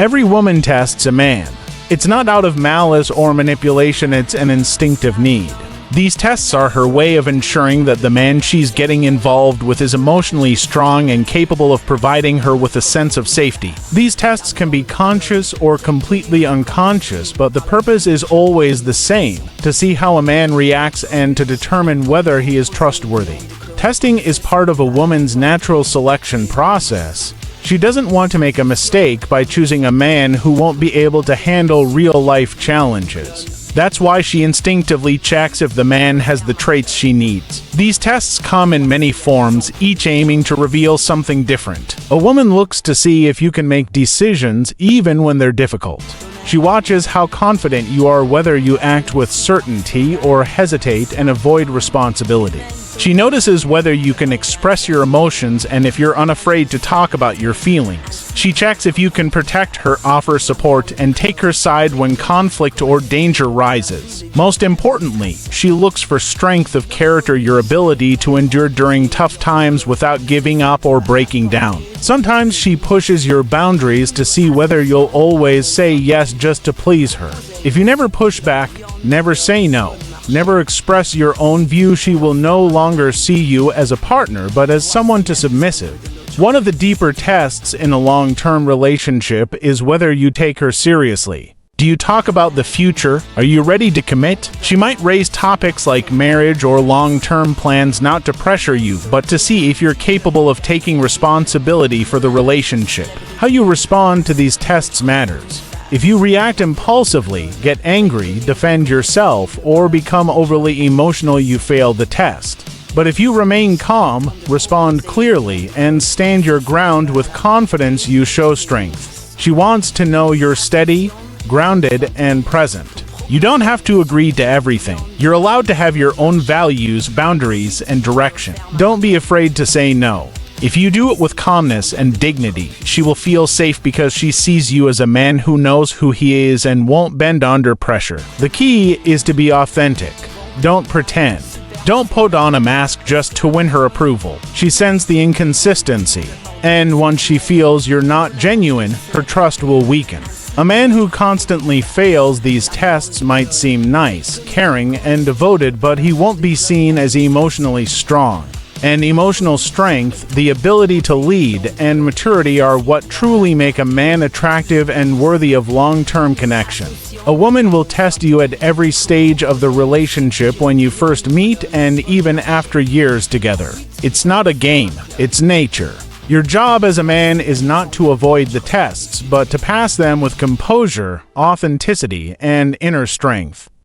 Every woman tests a man. It's not out of malice or manipulation, it's an instinctive need. These tests are her way of ensuring that the man she's getting involved with is emotionally strong and capable of providing her with a sense of safety. These tests can be conscious or completely unconscious, but the purpose is always the same: to see how a man reacts and to determine whether he is trustworthy. Testing is part of a woman's natural selection process. She doesn't want to make a mistake by choosing a man who won't be able to handle real-life challenges. That's why she instinctively checks if the man has the traits she needs. These tests come in many forms, each aiming to reveal something different. A woman looks to see if you can make decisions even when they're difficult. She watches how confident you are, whether you act with certainty or hesitate and avoid responsibility. She notices whether you can express your emotions and if you're unafraid to talk about your feelings. She checks if you can protect her, offer support, and take her side when conflict or danger rises. Most importantly, she looks for strength of character, your ability to endure during tough times without giving up or breaking down. Sometimes she pushes your boundaries to see whether you'll always say yes just to please her. If you never push back, never say no, never express your own view, she will no longer see you as a partner but as someone to submissive. One of the deeper tests in a long-term relationship is whether you take her seriously. Do you talk about the future? Are you ready to commit? She might raise topics like marriage or long-term plans, not to pressure you, but to see if you're capable of taking responsibility for the relationship. How you respond to these tests matters. If you react impulsively, get angry, defend yourself, or become overly emotional, you fail the test. But if you remain calm, respond clearly, and stand your ground with confidence, you show strength. She wants to know you're steady, grounded, and present. You don't have to agree to everything. You're allowed to have your own values, boundaries, and direction. Don't be afraid to say no. If you do it with calmness and dignity, she will feel safe because she sees you as a man who knows who he is and won't bend under pressure. The key is to be authentic. Don't pretend. Don't put on a mask just to win her approval. She senses the inconsistency, and once she feels you're not genuine, her trust will weaken. A man who constantly fails these tests might seem nice, caring, and devoted, but he won't be seen as emotionally strong. And emotional strength, the ability to lead, and maturity are what truly make a man attractive and worthy of long-term connection. A woman will test you at every stage of the relationship, when you first meet and even after years together. It's not a game, it's nature. Your job as a man is not to avoid the tests, but to pass them with composure, authenticity, and inner strength.